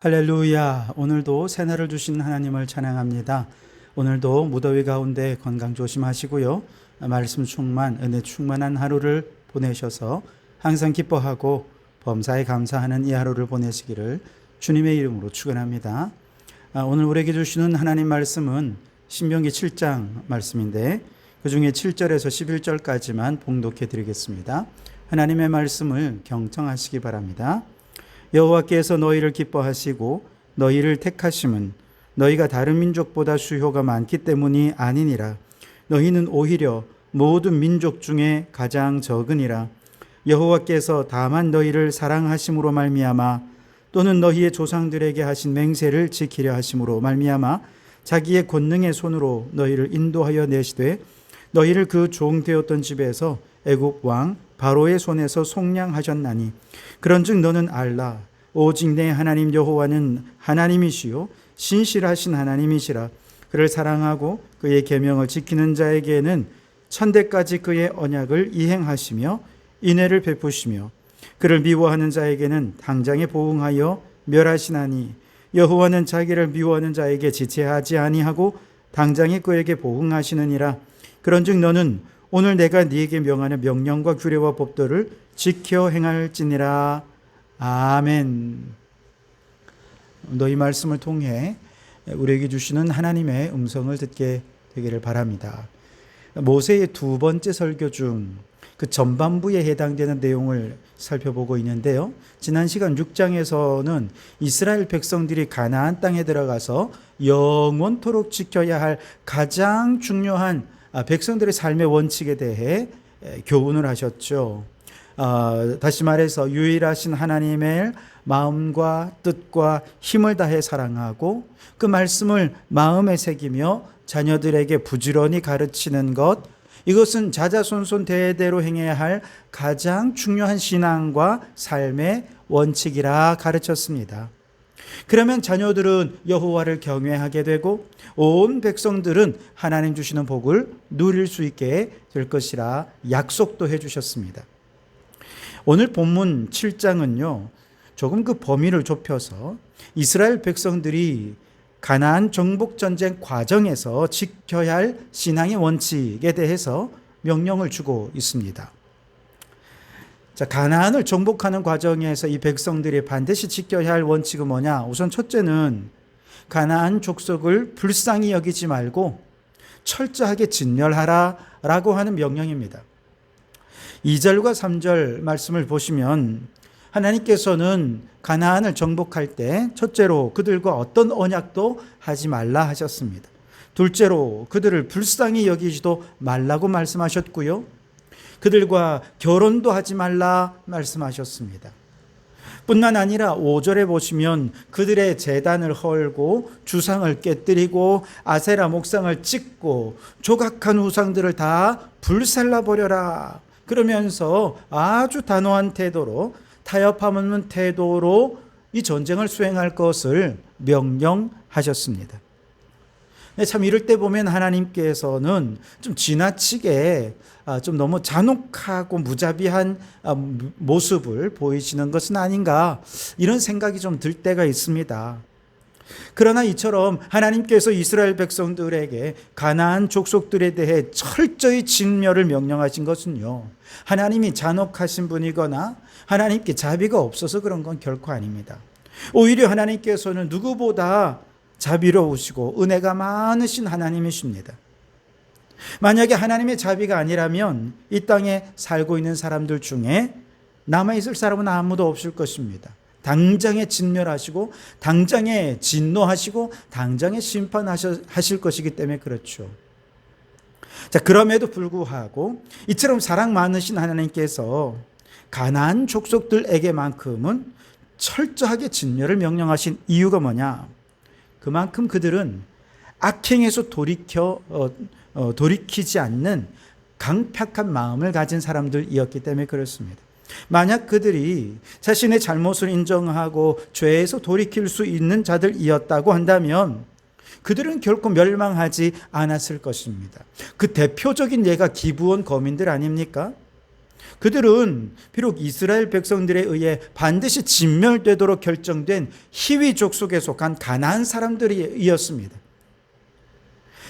할렐루야. 오늘도 새날을 주신 하나님을 찬양합니다. 오늘도 무더위 가운데 건강 조심하시고요. 말씀 충만, 은혜 충만한 하루를 보내셔서 항상 기뻐하고 범사에 감사하는 이 하루를 보내시기를 주님의 이름으로 축원합니다. 오늘 우리에게 주시는 하나님 말씀은 신명기 7장 말씀인데 그중에 7절에서 11절까지만 봉독해 드리겠습니다. 하나님의 말씀을 경청하시기 바랍니다. 여호와께서 너희를 기뻐하시고 너희를 택하심은 너희가 다른 민족보다 수효가 많기 때문이 아니니라. 너희는 오히려 모든 민족 중에 가장 적으니라. 여호와께서 다만 너희를 사랑하심으로 말미암아 또는 너희의 조상들에게 하신 맹세를 지키려 하심으로 말미암아 자기의 권능의 손으로 너희를 인도하여 내시되 너희를 그 종 되었던 집에서 애굽 왕 바로의 손에서 속량하셨나니 그런즉 너는 알라. 오직 내 하나님 여호와는 하나님이시요 신실하신 하나님이시라. 그를 사랑하고 그의 계명을 지키는 자에게는 천대까지 그의 언약을 이행하시며 인애를 베푸시며 그를 미워하는 자에게는 당장에 보응하여 멸하시나니 여호와는 자기를 미워하는 자에게 지체하지 아니하고 당장에 그에게 보응하시느니라. 그런즉 너는 오늘 내가 네게 명하는 명령과 규례와 법도를 지켜 행할지니라. 아멘. 너희 말씀을 통해 우리에게 주시는 하나님의 음성을 듣게 되기를 바랍니다. 모세의 두 번째 설교 중 그 전반부에 해당되는 내용을 살펴보고 있는데요. 지난 시간 6장에서는 이스라엘 백성들이 가나안 땅에 들어가서 영원토록 지켜야 할 가장 중요한 백성들의 삶의 원칙에 대해 교훈을 하셨죠. 다시 말해서 유일하신 하나님의 마음과 뜻과 힘을 다해 사랑하고 그 말씀을 마음에 새기며 자녀들에게 부지런히 가르치는 것, 이것은 자자손손 대대로 행해야 할 가장 중요한 신앙과 삶의 원칙이라 가르쳤습니다. 그러면 자녀들은 여호와를 경외하게 되고 온 백성들은 하나님 주시는 복을 누릴 수 있게 될 것이라 약속도 해주셨습니다. 오늘 본문 7장은요, 조금 그 범위를 좁혀서 이스라엘 백성들이 가나안 정복전쟁 과정에서 지켜야 할 신앙의 원칙에 대해서 명령을 주고 있습니다. 자, 가나안을 정복하는 과정에서 이 백성들이 반드시 지켜야 할 원칙은 뭐냐? 우선 첫째는 가나안 족속을 불쌍히 여기지 말고 철저하게 진멸하라라고 하는 명령입니다. 2절과 3절 말씀을 보시면 하나님께서는 가나안을 정복할 때 첫째로 그들과 어떤 언약도 하지 말라 하셨습니다. 둘째로 그들을 불쌍히 여기지도 말라고 말씀하셨고요. 그들과 결혼도 하지 말라 말씀하셨습니다. 뿐만 아니라 5절에 보시면 그들의 제단을 헐고 주상을 깨뜨리고 아세라 목상을 찍고 조각한 우상들을 다 불살라버려라. 그러면서 아주 단호한 태도로 타협함 없는 태도로 이 전쟁을 수행할 것을 명령하셨습니다. 참 이럴 때 보면 하나님께서는 좀 지나치게 좀 너무 잔혹하고 무자비한 모습을 보이시는 것은 아닌가 이런 생각이 좀 들 때가 있습니다. 그러나 이처럼 하나님께서 이스라엘 백성들에게 가나안 족속들에 대해 철저히 진멸을 명령하신 것은요, 하나님이 잔혹하신 분이거나 하나님께 자비가 없어서 그런 건 결코 아닙니다. 오히려 하나님께서는 누구보다 자비로우시고 은혜가 많으신 하나님이십니다. 만약에 하나님의 자비가 아니라면 이 땅에 살고 있는 사람들 중에 남아있을 사람은 아무도 없을 것입니다. 당장에 진멸하시고 당장에 진노하시고 당장에 심판하실 것이기 때문에 그렇죠. 자, 그럼에도 불구하고 이처럼 사랑 많으신 하나님께서 가나안 족속들에게만큼은 철저하게 진멸을 명령하신 이유가 뭐냐? 그만큼 그들은 악행에서 돌이키지 않는 강팍한 마음을 가진 사람들이었기 때문에 그렇습니다. 만약 그들이 자신의 잘못을 인정하고 죄에서 돌이킬 수 있는 자들이었다고 한다면 그들은 결코 멸망하지 않았을 것입니다. 그 대표적인 예가 기브온 거민들 아닙니까? 그들은 비록 이스라엘 백성들에 의해 반드시 진멸되도록 결정된 히위족 속에 속한 가나안 사람들이었습니다.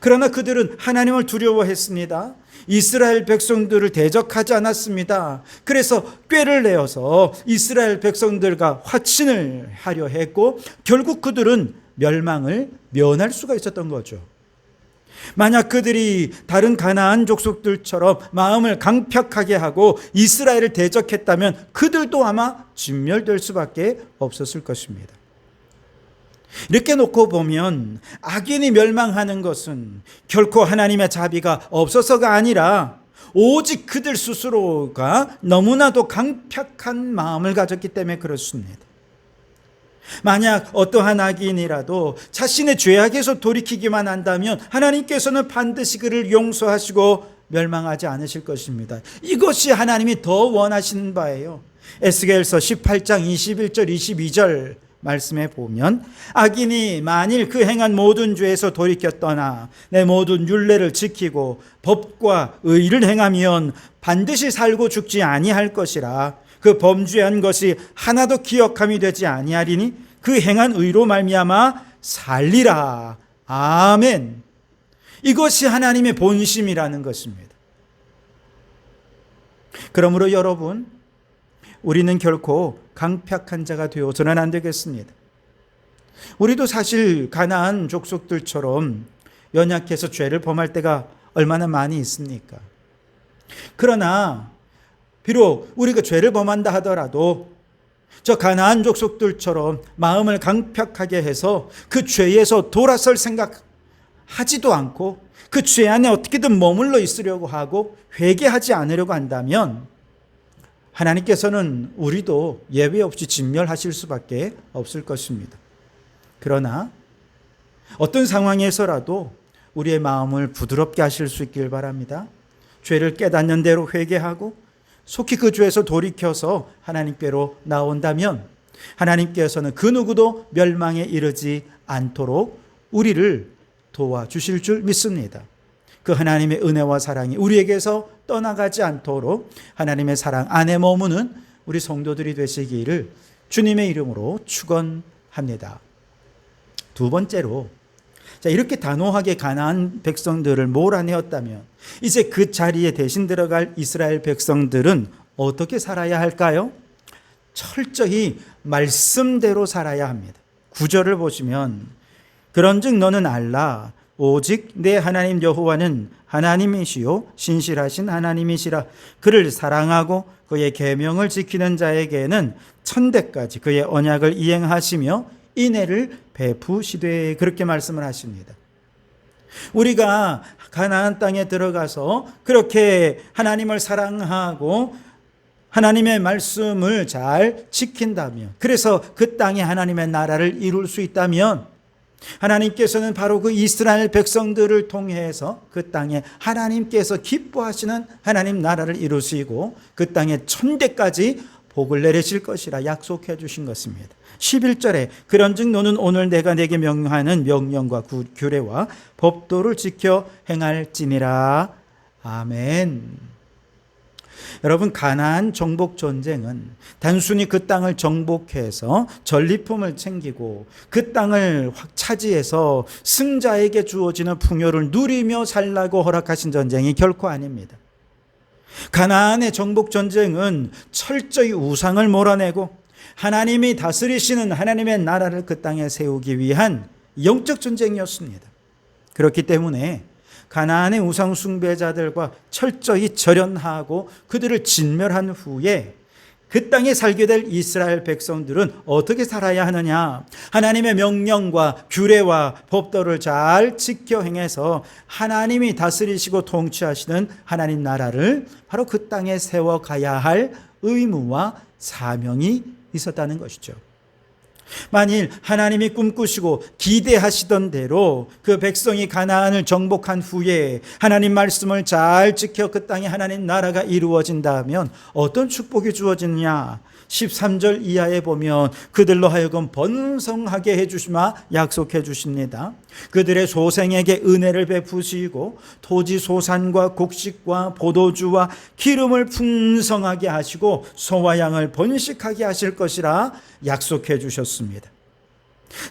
그러나 그들은 하나님을 두려워했습니다. 이스라엘 백성들을 대적하지 않았습니다. 그래서 꾀를 내어서 이스라엘 백성들과 화친을 하려 했고 결국 그들은 멸망을 면할 수가 있었던 거죠. 만약 그들이 다른 가나안 족속들처럼 마음을 강팍하게 하고 이스라엘을 대적했다면 그들도 아마 진멸될 수밖에 없었을 것입니다. 이렇게 놓고 보면 악인이 멸망하는 것은 결코 하나님의 자비가 없어서가 아니라 오직 그들 스스로가 너무나도 강팍한 마음을 가졌기 때문에 그렇습니다. 만약 어떠한 악인이라도 자신의 죄악에서 돌이키기만 한다면 하나님께서는 반드시 그를 용서하시고 멸망하지 않으실 것입니다. 이것이 하나님이 더 원하시는 바예요. 에스겔서 18장 21절 22절 말씀에 보면 악인이 만일 그 행한 모든 죄에서 돌이켜 떠나 내 모든 율례를 지키고 법과 의를 행하면 반드시 살고 죽지 아니할 것이라. 그 범죄한 것이 하나도 기억함이 되지 아니하리니 그 행한 의로 말미암아 살리라. 아멘. 이것이 하나님의 본심이라는 것입니다. 그러므로 여러분, 우리는 결코 강팍한 자가 되어서는 안 되겠습니다. 우리도 사실 가나안 족속들처럼 연약해서 죄를 범할 때가 얼마나 많이 있습니까? 그러나 비록 우리가 죄를 범한다 하더라도 저 가나안 족속들처럼 마음을 강팍하게 해서 그 죄에서 돌아설 생각하지도 않고 그 죄 안에 어떻게든 머물러 있으려고 하고 회개하지 않으려고 한다면 하나님께서는 우리도 예외 없이 진멸하실 수밖에 없을 것입니다. 그러나 어떤 상황에서라도 우리의 마음을 부드럽게 하실 수 있길 바랍니다. 죄를 깨닫는 대로 회개하고 속히 그 죄에서 돌이켜서 하나님께로 나온다면 하나님께서는 그 누구도 멸망에 이르지 않도록 우리를 도와주실 줄 믿습니다. 그 하나님의 은혜와 사랑이 우리에게서 떠나가지 않도록 하나님의 사랑 안에 머무는 우리 성도들이 되시기를 주님의 이름으로 축원합니다. 두 번째로, 이렇게 단호하게 가나안 백성들을 몰아내었다면 이제 그 자리에 대신 들어갈 이스라엘 백성들은 어떻게 살아야 할까요? 철저히 말씀대로 살아야 합니다. 9절을 보시면 그런즉 너는 알라 오직 내 하나님 여호와는 하나님이시요 신실하신 하나님이시라. 그를 사랑하고 그의 계명을 지키는 자에게는 천대까지 그의 언약을 이행하시며 인애를 베푸시되. 그렇게 말씀을 하십니다. 우리가 가나안 땅에 들어가서 그렇게 하나님을 사랑하고 하나님의 말씀을 잘 지킨다면, 그래서 그 땅에 하나님의 나라를 이룰 수 있다면 하나님께서는 바로 그 이스라엘 백성들을 통해서 그 땅에 하나님께서 기뻐하시는 하나님 나라를 이루시고 그 땅에 천대까지 복을 내리실 것이라 약속해 주신 것입니다. 11절에 그런즉 너는 오늘 내가 내게 명하는 명령과 규례와 법도를 지켜 행할지니라. 아멘. 여러분, 가나안 정복 전쟁은 단순히 그 땅을 정복해서 전리품을 챙기고 그 땅을 확 차지해서 승자에게 주어지는 풍요를 누리며 살라고 허락하신 전쟁이 결코 아닙니다. 가나안의 정복 전쟁은 철저히 우상을 몰아내고 하나님이 다스리시는 하나님의 나라를 그 땅에 세우기 위한 영적 전쟁이었습니다. 그렇기 때문에 가나안의 우상 숭배자들과 철저히 절연하고 그들을 진멸한 후에 그 땅에 살게 될 이스라엘 백성들은 어떻게 살아야 하느냐? 하나님의 명령과 규례와 법도를 잘 지켜 행해서 하나님이 다스리시고 통치하시는 하나님 나라를 바로 그 땅에 세워가야 할 의무와 사명이 있었다는 것이죠. 만일 하나님이 꿈꾸시고 기대하시던 대로 그 백성이 가나안을 정복한 후에 하나님 말씀을 잘 지켜 그 땅에 하나님 나라가 이루어진다면 어떤 축복이 주어지느냐? 13절 이하에 보면 그들로 하여금 번성하게 해주시마 약속해 주십니다. 그들의 소생에게 은혜를 베푸시고 토지 소산과 곡식과 포도주와 기름을 풍성하게 하시고 소와 양을 번식하게 하실 것이라 약속해 주셨습니다.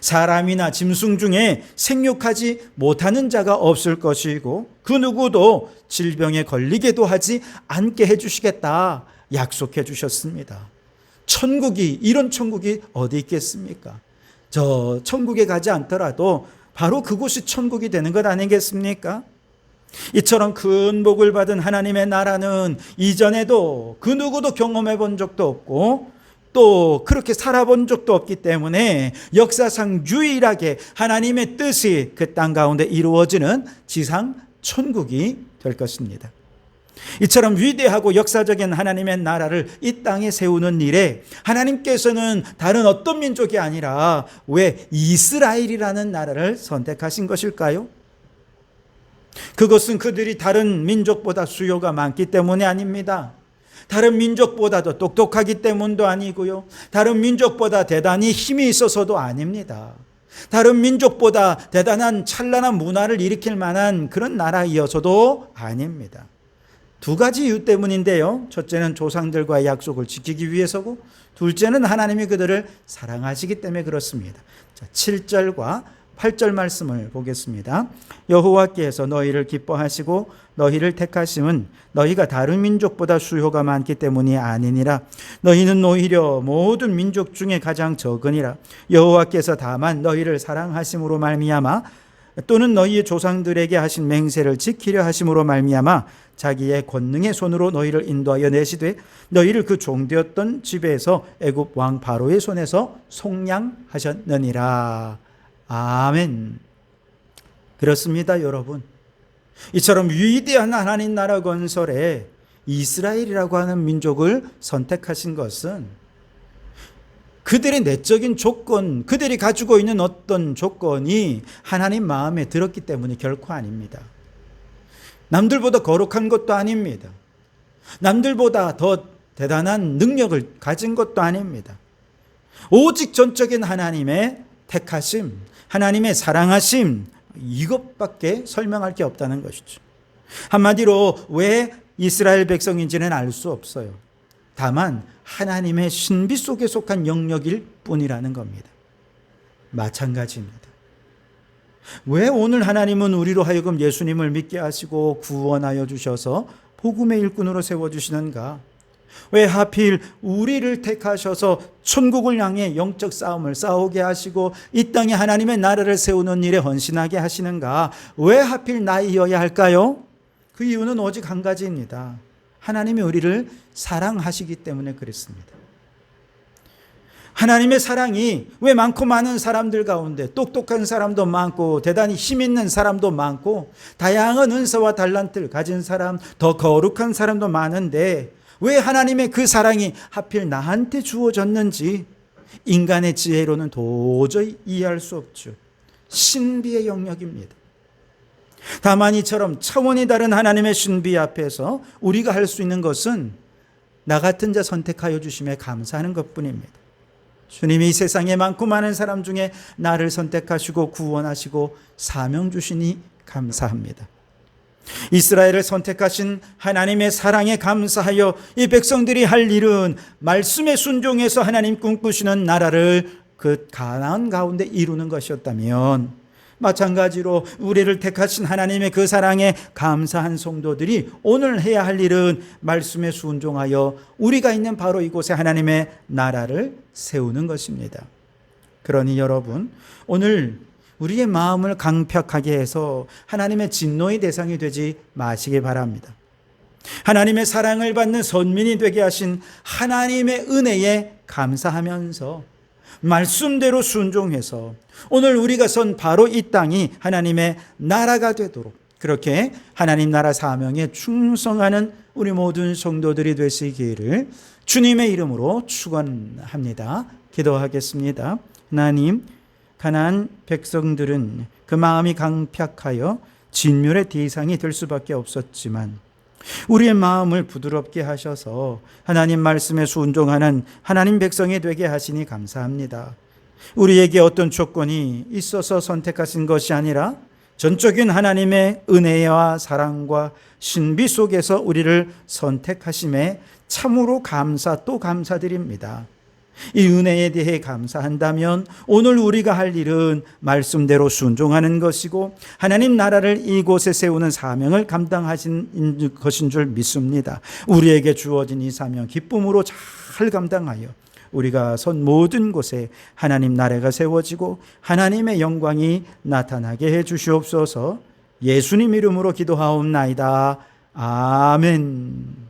사람이나 짐승 중에 생육하지 못하는 자가 없을 것이고 그 누구도 질병에 걸리게도 하지 않게 해주시겠다 약속해 주셨습니다. 천국이, 이런 천국이 어디 있겠습니까? 저 천국에 가지 않더라도 바로 그곳이 천국이 되는 것 아니겠습니까? 이처럼 큰 복을 받은 하나님의 나라는 이전에도 그 누구도 경험해 본 적도 없고 또 그렇게 살아본 적도 없기 때문에 역사상 유일하게 하나님의 뜻이 그 땅 가운데 이루어지는 지상 천국이 될 것입니다. 이처럼 위대하고 역사적인 하나님의 나라를 이 땅에 세우는 일에 하나님께서는 다른 어떤 민족이 아니라 왜 이스라엘이라는 나라를 선택하신 것일까요? 그것은 그들이 다른 민족보다 수요가 많기 때문이 아닙니다. 다른 민족보다도 똑똑하기 때문도 아니고요. 다른 민족보다 대단히 힘이 있어서도 아닙니다. 다른 민족보다 대단한 찬란한 문화를 일으킬 만한 그런 나라이어서도 아닙니다. 두 가지 이유 때문인데요. 첫째는 조상들과의 약속을 지키기 위해서고 둘째는 하나님이 그들을 사랑하시기 때문에 그렇습니다. 자, 7절과 8절 말씀을 보겠습니다. 여호와께서 너희를 기뻐하시고 너희를 택하심은 너희가 다른 민족보다 수요가 많기 때문이 아니니라. 너희는 오히려 모든 민족 중에 가장 적으니라. 여호와께서 다만 너희를 사랑하심으로 말미암아 또는 너희의 조상들에게 하신 맹세를 지키려 하심으로 말미암아 자기의 권능의 손으로 너희를 인도하여 내시되 너희를 그 종되었던 집에서 애굽 왕 바로의 손에서 속량하셨느니라. 아멘. 그렇습니다, 여러분. 이처럼 위대한 하나님 나라 건설에 이스라엘이라고 하는 민족을 선택하신 것은 그들의 내적인 조건, 그들이 가지고 있는 어떤 조건이 하나님 마음에 들었기 때문이 결코 아닙니다. 남들보다 거룩한 것도 아닙니다. 남들보다 더 대단한 능력을 가진 것도 아닙니다. 오직 전적인 하나님의 택하심, 하나님의 사랑하심, 이것밖에 설명할 게 없다는 것이죠. 한마디로 왜 이스라엘 백성인지는 알 수 없어요. 다만 하나님의 신비 속에 속한 영역일 뿐이라는 겁니다. 마찬가지입니다. 왜 오늘 하나님은 우리로 하여금 예수님을 믿게 하시고 구원하여 주셔서 복음의 일꾼으로 세워주시는가? 왜 하필 우리를 택하셔서 천국을 향해 영적 싸움을 싸우게 하시고 이 땅에 하나님의 나라를 세우는 일에 헌신하게 하시는가? 왜 하필 나이여야 할까요? 그 이유는 오직 한 가지입니다. 하나님이 우리를 사랑하시기 때문에 그렇습니다. 하나님의 사랑이 왜 많고 많은 사람들 가운데 똑똑한 사람도 많고 대단히 힘 있는 사람도 많고 다양한 은사와 달란트를 가진 사람, 더 거룩한 사람도 많은데 왜 하나님의 그 사랑이 하필 나한테 주어졌는지 인간의 지혜로는 도저히 이해할 수 없죠. 신비의 영역입니다. 다만 이처럼 차원이 다른 하나님의 신비 앞에서 우리가 할 수 있는 것은 나 같은 자 선택하여 주심에 감사하는 것뿐입니다. 주님이 이 세상에 많고 많은 사람 중에 나를 선택하시고 구원하시고 사명 주시니 감사합니다. 이스라엘을 선택하신 하나님의 사랑에 감사하여 이 백성들이 할 일은 말씀에 순종해서 하나님 꿈꾸시는 나라를 그 가나안 가운데 이루는 것이었다면 마찬가지로 우리를 택하신 하나님의 그 사랑에 감사한 성도들이 오늘 해야 할 일은 말씀에 순종하여 우리가 있는 바로 이곳에 하나님의 나라를 세우는 것입니다. 그러니 여러분, 오늘 우리의 마음을 강팍하게 해서 하나님의 진노의 대상이 되지 마시기 바랍니다. 하나님의 사랑을 받는 선민이 되게 하신 하나님의 은혜에 감사하면서 말씀대로 순종해서 오늘 우리가 선 바로 이 땅이 하나님의 나라가 되도록 그렇게 하나님 나라 사명에 충성하는 우리 모든 성도들이 되시기를 주님의 이름으로 축원합니다. 기도하겠습니다. 하나님, 가나안 백성들은 그 마음이 강팍하여 진멸의 대상이 될 수밖에 없었지만 우리의 마음을 부드럽게 하셔서 하나님 말씀에 순종하는 하나님 백성이 되게 하시니 감사합니다. 우리에게 어떤 조건이 있어서 선택하신 것이 아니라 전적인 하나님의 은혜와 사랑과 신비 속에서 우리를 선택하심에 참으로 감사 또 감사드립니다. 이 은혜에 대해 감사한다면 오늘 우리가 할 일은 말씀대로 순종하는 것이고 하나님 나라를 이곳에 세우는 사명을 감당하신 것인 줄 믿습니다. 우리에게 주어진 이 사명 기쁨으로 잘 감당하여 우리가 선 모든 곳에 하나님 나라가 세워지고 하나님의 영광이 나타나게 해 주시옵소서. 예수님 이름으로 기도하옵나이다. 아멘.